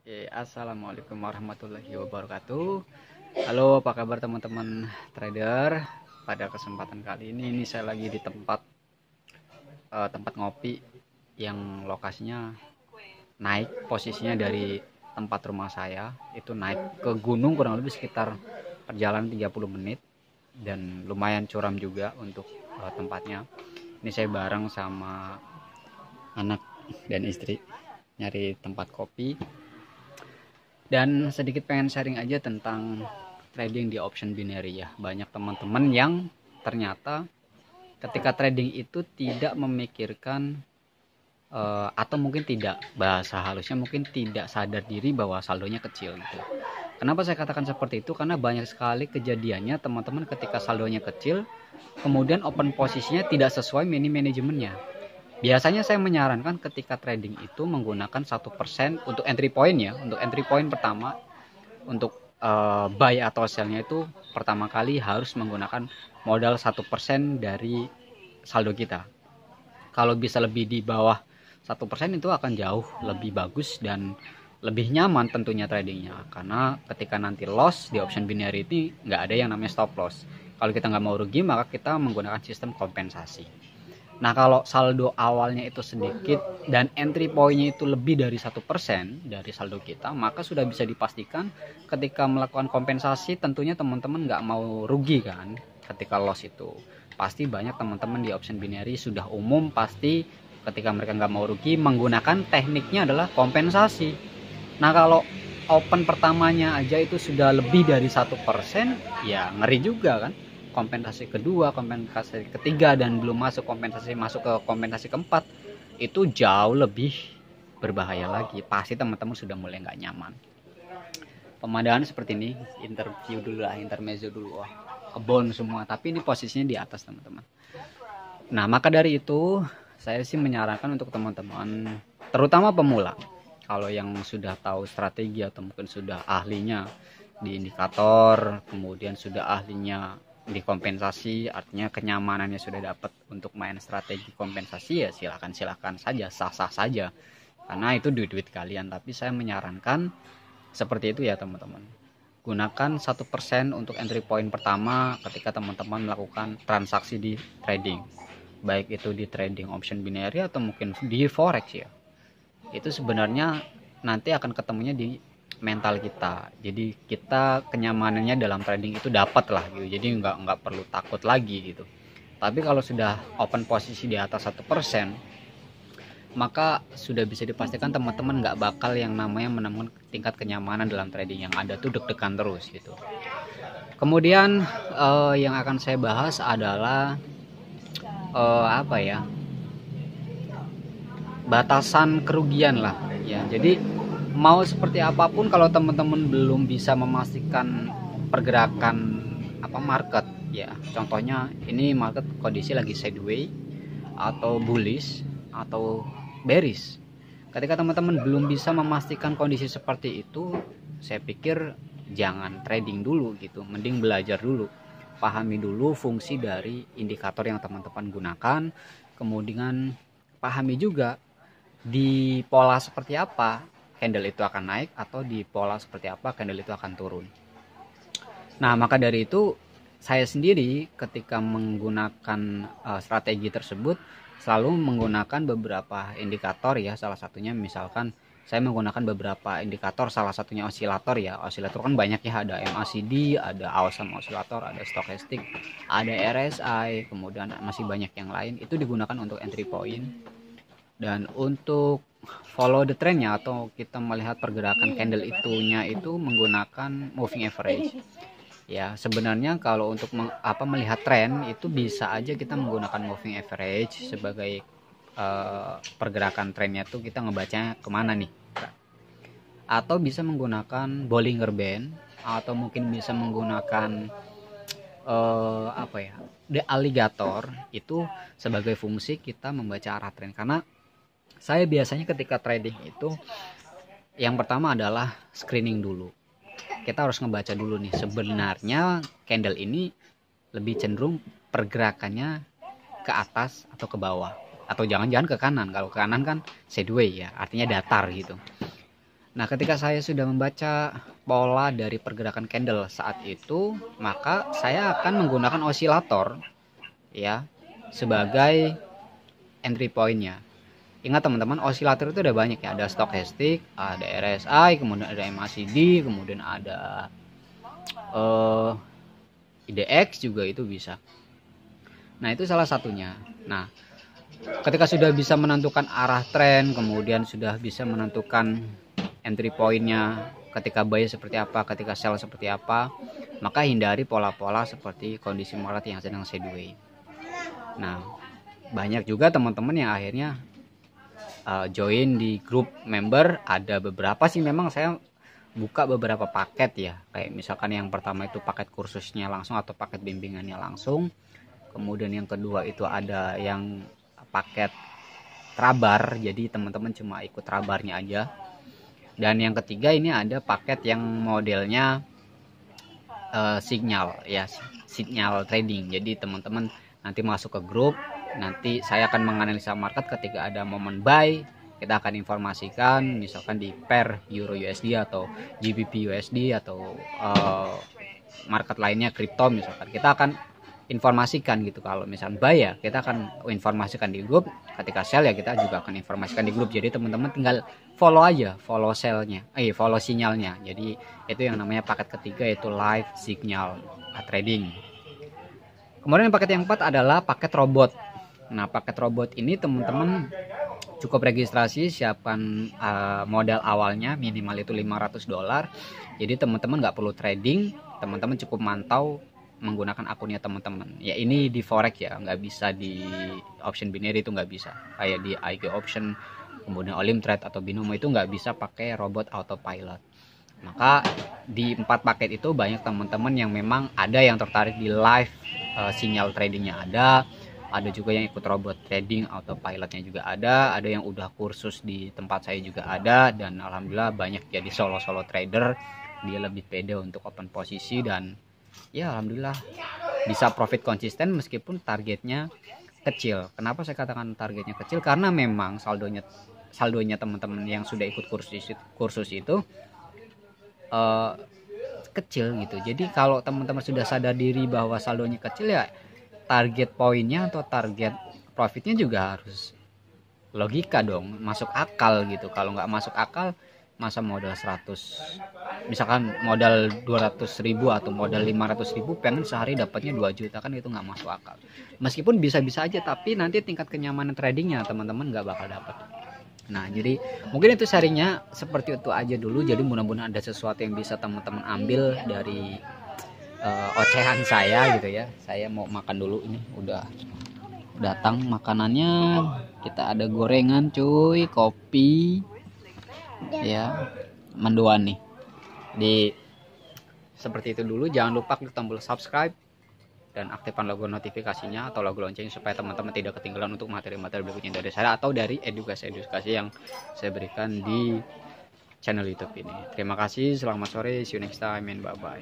Oke, assalamualaikum warahmatullahi wabarakatuh. Halo, apa kabar teman-teman trader? Pada kesempatan kali ini saya lagi di tempat ngopi yang lokasinya naik posisinya dari tempat rumah saya itu naik ke gunung kurang lebih sekitar perjalanan 30 menit dan lumayan curam juga untuk tempatnya. Ini saya bareng sama anak dan istri nyari tempat kopi dan sedikit pengen sharing aja tentang trading di option binary ya. Banyak teman-teman yang ternyata ketika trading itu tidak memikirkan atau mungkin tidak, bahasa halusnya mungkin tidak sadar diri bahwa saldonya kecil gitu. Kenapa saya katakan seperti itu? Karena banyak sekali kejadiannya teman-teman ketika saldonya kecil kemudian open posisinya tidak sesuai mini manajemennya. Biasanya saya menyarankan ketika trading itu menggunakan 1% untuk entry point ya. Untuk entry point pertama, untuk buy atau sell-nya itu pertama kali harus menggunakan modal 1% dari saldo kita. Kalau bisa lebih di bawah 1% itu akan jauh lebih bagus dan lebih nyaman tentunya tradingnya. Karena ketika nanti loss di option binary ini nggak ada yang namanya stop loss. Kalau kita nggak mau rugi maka kita menggunakan sistem kompensasi. Nah, kalau saldo awalnya itu sedikit dan entry point-nya itu lebih dari 1% dari saldo kita, maka sudah bisa dipastikan ketika melakukan kompensasi tentunya teman-teman nggak mau rugi kan ketika loss itu. Pasti banyak teman-teman di option binary sudah umum pasti ketika mereka nggak mau rugi menggunakan tekniknya adalah kompensasi. Nah, kalau open pertamanya aja itu sudah lebih dari 1%, ya ngeri juga kan. Kompensasi kedua, kompensasi ketiga, dan belum masuk ke kompensasi keempat, itu jauh lebih berbahaya lagi. Pasti teman-teman sudah mulai nggak nyaman. Pemandangan seperti ini, interview dulu lah, intermezzo dulu. Wah, kebon semua, tapi ini posisinya di atas teman-teman. Nah, maka dari itu saya sih menyarankan untuk teman-teman, terutama pemula, kalau yang sudah tahu strategi atau mungkin sudah ahlinya di indikator, kemudian sudah ahlinya di kompensasi, artinya kenyamanannya sudah dapat untuk main strategi kompensasi, ya silakan saja, sah-sah saja, karena itu duit kalian. Tapi saya menyarankan seperti itu ya teman-teman. Gunakan 1% untuk entry point pertama ketika teman-teman melakukan transaksi di trading, baik itu di trading option binary atau mungkin di forex ya. Itu sebenarnya nanti akan ketemunya di mental kita. Jadi kita kenyamanannya dalam trading itu dapat lah gitu. Jadi nggak perlu takut lagi gitu. Tapi kalau sudah open posisi di atas 1%, maka sudah bisa dipastikan teman-teman nggak bakal yang namanya menemukan tingkat kenyamanan dalam trading. Yang ada tuh deg-degan terus gitu. Kemudian yang akan saya bahas adalah apa ya, batasan kerugian lah ya. Jadi mau seperti apapun kalau teman-teman belum bisa memastikan pergerakan market ya, contohnya ini market kondisi lagi sideways atau bullish atau bearish, ketika teman-teman belum bisa memastikan kondisi seperti itu, saya pikir jangan trading dulu gitu, mending belajar dulu, pahami dulu fungsi dari indikator yang teman-teman gunakan, kemudian pahami juga di pola seperti apa candle itu akan naik atau di pola seperti apa candle itu akan turun. Nah, maka dari itu saya sendiri ketika menggunakan strategi tersebut selalu menggunakan beberapa indikator ya. Salah satunya misalkan saya menggunakan beberapa indikator, salah satunya osilator ya. Osilator kan banyak ya, ada MACD, ada awesome osilator, ada stochastic, ada RSI, kemudian masih banyak yang lain. Itu digunakan untuk entry point. Dan untuk follow the trendnya atau kita melihat pergerakan candle itunya itu menggunakan moving average ya. Sebenarnya kalau untuk melihat tren itu bisa aja kita menggunakan moving average sebagai pergerakan trennya tuh kita ngebacanya kemana nih, atau bisa menggunakan Bollinger Band, atau mungkin bisa menggunakan the alligator itu sebagai fungsi kita membaca arah tren. Karena saya biasanya ketika trading itu yang pertama adalah screening dulu. Kita harus ngebaca dulu nih, sebenarnya candle ini lebih cenderung pergerakannya ke atas atau ke bawah, atau jangan-jangan ke kanan. Kalau ke kanan kan sideways ya, artinya datar gitu. Nah, ketika saya sudah membaca pola dari pergerakan candle saat itu, maka saya akan menggunakan osilator ya sebagai entry pointnya. Ingat teman-teman, osilator itu ada banyak ya, ada stochastic, ada RSI, kemudian ada MACD, kemudian ada IDX juga itu bisa. Nah, itu salah satunya. Nah, ketika sudah bisa menentukan arah tren, kemudian sudah bisa menentukan entry pointnya, ketika buy seperti apa, ketika sell seperti apa, maka hindari pola-pola seperti kondisi market yang sedang sideways. Nah, banyak juga teman-teman yang akhirnya join di grup member. Ada beberapa sih memang saya buka beberapa paket ya, kayak misalkan yang pertama itu paket kursusnya langsung atau paket bimbingannya langsung, kemudian yang kedua itu ada yang paket trabar, jadi teman-teman cuma ikut trabarnya aja, dan yang ketiga ini ada paket yang modelnya signal ya, signal trading. Jadi teman-teman nanti masuk ke grup, nanti saya akan menganalisa market. Ketika ada momen buy, kita akan informasikan misalkan di pair Euro USD atau GBP USD atau market lainnya kripto misalkan, kita akan informasikan gitu. Kalau misalkan buy ya kita akan informasikan di grup, ketika sell ya kita juga akan informasikan di grup. Jadi teman-teman tinggal follow aja, follow sellnya, follow sinyalnya. Jadi itu yang namanya paket ketiga, yaitu live signal trading. Kemudian paket yang keempat adalah paket robot. Nah, paket robot ini teman-teman cukup registrasi, siapkan modal awalnya minimal itu $500. Jadi teman-teman nggak perlu trading, teman-teman cukup mantau menggunakan akunnya teman-teman. Ya ini di forex ya, nggak bisa di option binary, itu nggak bisa. Kayak di IG option, kemudian Olim Trade atau Binomo itu nggak bisa pakai robot autopilot. Maka di 4 paket itu banyak teman-teman yang memang ada yang tertarik di live sinyal tradingnya, ada juga yang ikut robot trading autopilotnya juga ada yang udah kursus di tempat saya juga ada, dan alhamdulillah banyak jadi solo trader. Dia lebih pede untuk open posisi dan ya alhamdulillah bisa profit konsisten meskipun targetnya kecil. Kenapa saya katakan targetnya kecil? Karena memang saldonya teman-teman yang sudah ikut kursus itu kecil gitu. Jadi kalau teman-teman sudah sadar diri bahwa saldonya kecil, ya target poinnya atau target profitnya juga harus logika dong, masuk akal gitu. Kalau nggak masuk akal, masa modal 100, misalkan modal 200.000 atau modal 500.000 pengen sehari dapatnya 2 juta, kan itu nggak masuk akal. Meskipun bisa-bisa aja, tapi nanti tingkat kenyamanan tradingnya teman-teman nggak bakal dapat. Nah, jadi mungkin itu sharingnya seperti itu aja dulu. Jadi mudah-mudahan ada sesuatu yang bisa teman-teman ambil dari ocehan saya gitu ya. Saya mau makan dulu, ini udah datang makanannya. Kita ada gorengan cuy, kopi ya, mendoan nih. Seperti itu dulu. Jangan lupa klik tombol subscribe dan aktifkan logo notifikasinya atau logo lonceng supaya teman-teman tidak ketinggalan untuk materi-materi berikutnya dari saya atau dari edukasi-edukasi yang saya berikan di channel YouTube ini. Terima kasih, selamat sore, see you next time and bye bye.